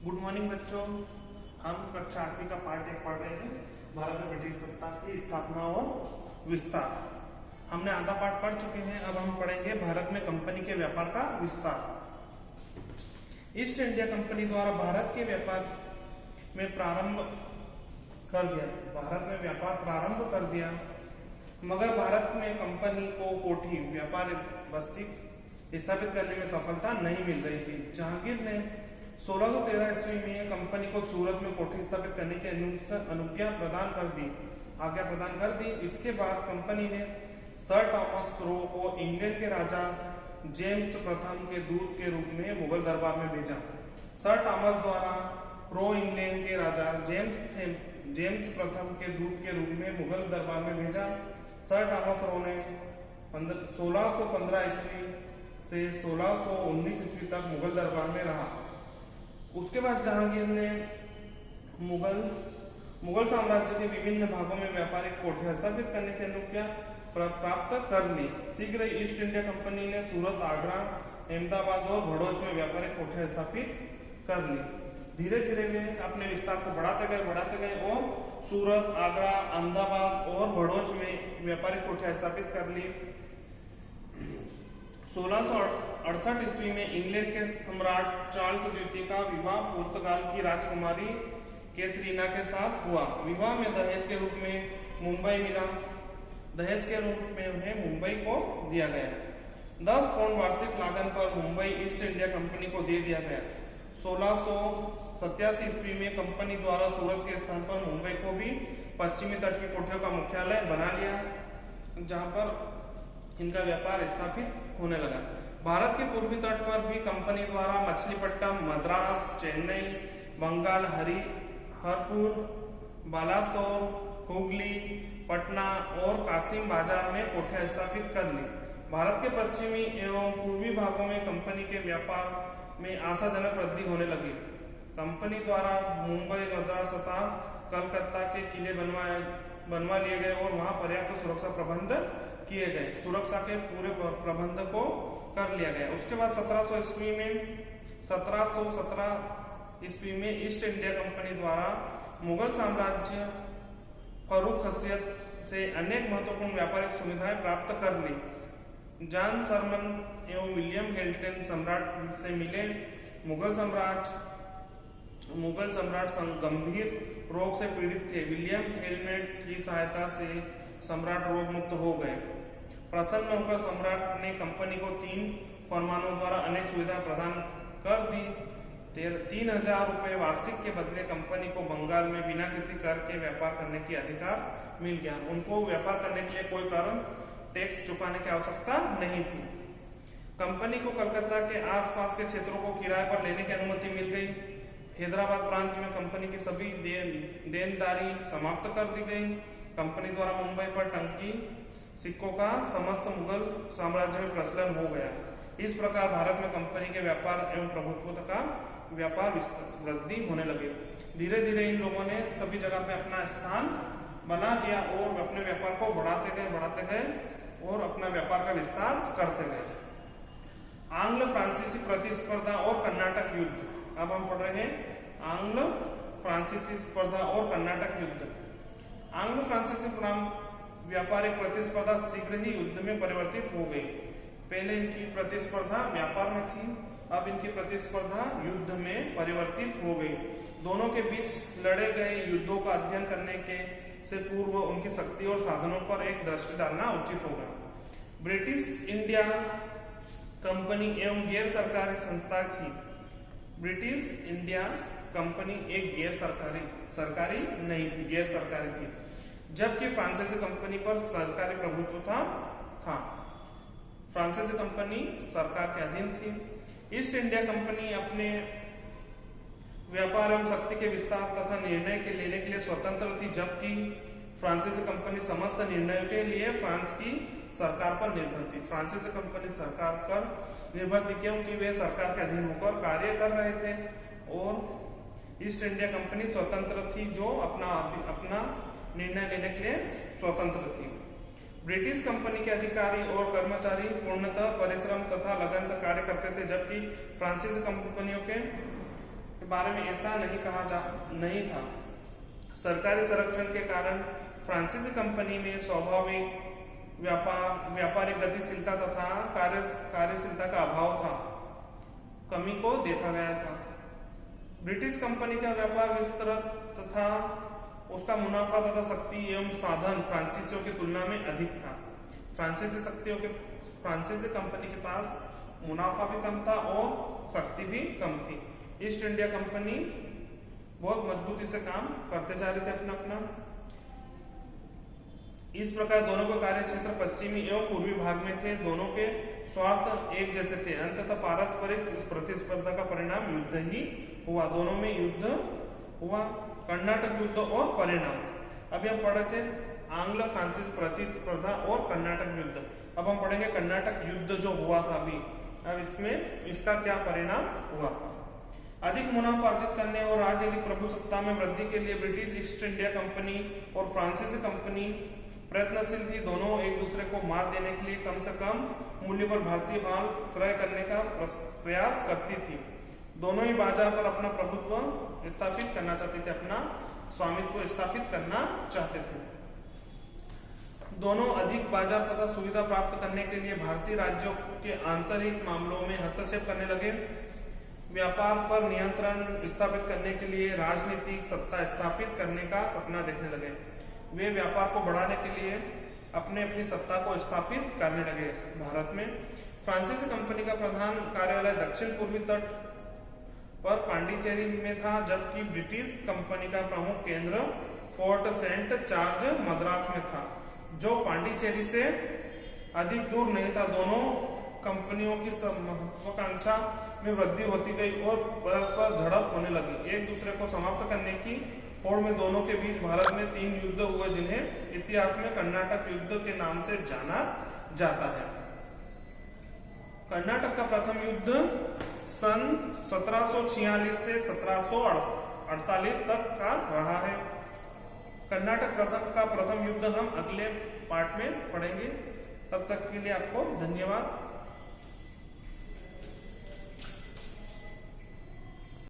Good morning बच्चों। हम कक्षा 8वीं का पार्ट 1 पढ़ रहे हैं, भारत में ब्रिटिश सत्ता की स्थापना और विस्तार। हमने आधा पार्ट पढ़ चुके हैं। अब हम पढ़ेंगे भारत में कंपनी के व्यापार का विस्तार। ईस्ट इंडिया कंपनी द्वारा भारत के व्यापार में व्यापार प्रारंभ कर दिया, मगर भारत में कंपनी को कोठी व्यापार बस्ती स्थापित करने में सफलता नहीं मिल रही थी। जहांगीर ने 1613 ईस्वी में कंपनी को सूरत में कोठी स्थापित करने की आज्ञा प्रदान कर दी। इसके बाद कंपनी ने सर टॉमस रो को इंग्लैंड के राजा जेम्स प्रथम के दूत के रूप में मुगल दरबार में भेजा। सर टॉमस द्वारा रो इंग्लैंड के राजा जेम्स प्रथम के दूत के रूप में मुगल दरबार में भेजा। सर टॉमस रो ने 1615 ईस्वी से 1619 ईस्वी तक मुगल दरबार में रहा। उसके बाद जहांगीर ने मुगल साम्राज्य के विभिन्न भागों में व्यापारिक कोठियां स्थापित करने की अनुज्ञा प्राप्त कर ली। शीघ्र ईस्ट इंडिया कंपनी ने सूरत, आगरा, अहमदाबाद और भड़ोच में व्यापारिक कोठियां स्थापित कर ली। धीरे धीरे वे अपने विस्तार को बढ़ाते गए और सूरत, आगरा, अहमदाबाद और भड़ोच में व्यापारिक कोठियां स्थापित कर ली। 1668 ईस्वी में इंग्लैंड के सम्राट चार्ल्स द्वितीय का विवाह पुर्तगाल की राजकुमारी कैथरीना के साथ हुआ। विवाह में दहेज के रूप में उन्हें मुंबई को दिया गया। 10 पाउंड वार्षिक लागत पर मुंबई ईस्ट इंडिया कंपनी को दे दिया गया। 1687 ईस्वी में कंपनी द्वारा सूरत के स्थान पर मुंबई को भी पश्चिमी तट की कोठियों का मुख्यालय बना लिया, जहां पर इनका व्यापार स्थापित होने लगा। भारत के पूर्वी तट पर भी कंपनी द्वारा मछलीपट्टनम, मद्रास, चेन्नई, बंगाल, हरपुर, बालासोर, हुगली, पटना और कासिम बाजार में कोठियां स्थापित कर ली। भारत के पश्चिमी एवं पूर्वी भागों में कंपनी के व्यापार में आशाजनक वृद्धि होने लगी। कंपनी द्वारा मुंबई, मद्रास तथा कलकत्ता के किले बनवा लिए गए और वहां पर्याप्त सुरक्षा प्रबंध किए गए। सुरक्षा के पूरे प्रबंध को कर लिया गया। उसके बाद 1717 ईस्वी में ईस्ट इंडिया कंपनी द्वारा मुगल साम्राज्य फर्रुखसियत से अनेक महत्वपूर्ण व्यापारिक सुविधाएं प्राप्त कर ली। जॉन सरमन एवं विलियम हेल्टन सम्राट से मिले। मुगल सम्राट गंभीर रोग से पीड़ित थे। विलियम हेलमेट की सहायता से सम्राट रोग मुक्त हो गए। प्रसन्न होकर सम्राट ने कंपनी को 3 फरमानों द्वारा अनेक सुविधा प्रदान कर दी। 3000 रुपए वार्षिक के बदले कंपनी को बंगाल में बिना किसी कर के व्यापार करने की अधिकार मिल गया। उनको व्यापार करने के लिए कोई कर टैक्स चुकाने की आवश्यकता नहीं थी। कंपनी को कलकत्ता के आसपास के क्षेत्रों को किराए पर लेने की अनुमति मिल गई। हैदराबाद प्रांत में कंपनी की सभी देनदारी समाप्त कर दी गई। कंपनी द्वारा मुंबई पर टंकी सिक्कों का समस्त मुगल साम्राज्य में प्रचलन हो गया। इस प्रकार भारत में कंपनी के व्यापार एवं प्रभुत्व का व्यापार वृद्धि होने लगे। धीरे धीरे इन लोगों ने सभी जगह पे अपना स्थान बना लिया और अपने व्यापार को बढ़ाते गए और अपना व्यापार का विस्तार करते गए। आंग्ल फ्रांसीसी प्रतिस्पर्धा और कर्नाटक युद्ध। अब हम पढ़ रहे हैं आंग्ल फ्रांसीसी स्पर्धा और कर्नाटक युद्ध। आंग्ल फ्रांसीसी व्यापारिक प्रतिस्पर्धा शीघ्र ही युद्ध में परिवर्तित हो गई। पहले इनकी प्रतिस्पर्धा व्यापार में थी, अब इनकी प्रतिस्पर्धा युद्ध में परिवर्तित हो गई। दोनों के बीच लड़े गए युद्धों का अध्ययन करने के से पूर्व उनकी शक्ति और साधनों पर एक दृष्टि डालना उचित होगा। ब्रिटिश इंडिया कंपनी एवं गैर सरकारी संस्था थी। ब्रिटिश इंडिया कंपनी एक सरकारी नहीं थी, गैर सरकारी थी, जबकि फ्रांसीसी कंपनी पर सरकारी प्रभुत्व था। फ्रांसीसी कंपनी सरकार के अधीन थी। ईस्ट इंडिया कंपनी अपने व्यापार एवं शक्ति के विस्तार तथा निर्णय के लेने के लिए स्वतंत्र थी, जबकि फ्रांसीसी कंपनी समस्त निर्णयों के लिए फ्रांस की सरकार पर निर्भर थी। फ्रांसीसी कंपनी सरकार पर निर्भर थी क्योंकि वे सरकार के अधीन होकर कार्य कर रहे थे, और ईस्ट इंडिया कंपनी स्वतंत्र थी, जो अपना निर्णय लेने के लिए स्वतंत्र थी। ब्रिटिश कंपनी के अधिकारी और कर्मचारी पूर्णतः परिश्रम तथा लगन से कार्य करते थे, जबकि फ्रांसीसी कंपनियों के के बारे में ऐसा नहीं था। सरकारी संरक्षण के कारण फ्रांसीसी कंपनी में स्वाभाविक व्यापारिक गतिशीलता तथा कार्यशीलता का अभाव था, कमी को देखा गया था। ब्रिटिश कंपनी का व्यापार विस्तृत तथा उसका मुनाफा तथा शक्ति एवं साधन फ्रांसीसियों की तुलना में अधिक था। फ्रांसीसी कंपनी के पास मुनाफा भी कम था और शक्ति भी कम थी। ईस्ट इंडिया कंपनी बहुत मजबूती से काम करते जा रहे थे अपना। इस प्रकार दोनों के कार्य क्षेत्र पश्चिमी एवं पूर्वी भाग में थे। दोनों के स्वार्थ एक जैसे थे। अंततः पारस्परिक प्रतिस्पर्धा का परिणाम युद्ध ही हुआ। दोनों में युद्ध हुआ, कर्नाटक युद्ध और परिणाम। अभी हम पढ़े थे आंग्ल फ्रांसीसी प्रतिस्पर्धा और कर्नाटक युद्ध। अब हम पढ़ेंगे कर्नाटक युद्ध जो हुआ था अभी। अब इसमें इसका क्या परिणाम हुआ। अधिक मुनाफा अर्जित करने और राजनीतिक प्रभुसत्ता में वृद्धि के लिए ब्रिटिश ईस्ट इंडिया कंपनी और फ्रांसीसी कंपनी प्रयत्नशील थी। दोनों एक दूसरे को मात देने के लिए कम से कम मूल्य पर भारतीय माल क्रय करने का प्रयास करती थी। दोनों ही बाजार पर अपना प्रभुत्व स्थापित करना चाहते थे, अपना स्वामित्व स्थापित करना चाहते थे। दोनों अधिक बाजार तथा सुविधा प्राप्त करने के लिए भारतीय राज्यों के आंतरिक मामलों में हस्तक्षेप करने लगे। व्यापार पर नियंत्रण स्थापित करने के लिए राजनीतिक सत्ता स्थापित करने का सपना देखने लगे। वे व्यापार को बढ़ाने के लिए अपनी सत्ता को स्थापित करने लगे। भारत में फ्रांसीसी कंपनी का प्रधान कार्यालय दक्षिण पूर्वी तट पर पांडिचेरी में था, जबकि ब्रिटिश कंपनी का प्रमुख केंद्र फोर्ट सेंट जॉर्ज मद्रास में था, जो पांडिचेरी से अधिक दूर नहीं था। दोनों कंपनियों की महत्वाकांक्षा में वृद्धि होती गई और परस्पर झड़प होने लगी। एक दूसरे को समाप्त करने की होड़ में दोनों के बीच भारत में 3 युद्ध हुए, जिन्हें इतिहास में कर्नाटक युद्ध के नाम से जाना जाता है। कर्नाटक का प्रथम युद्ध सन 1746 से 1748 तक का रहा है। कर्नाटक का प्रथम युद्ध हम अगले पार्ट में पढ़ेंगे। तब तक के लिए आपको धन्यवाद।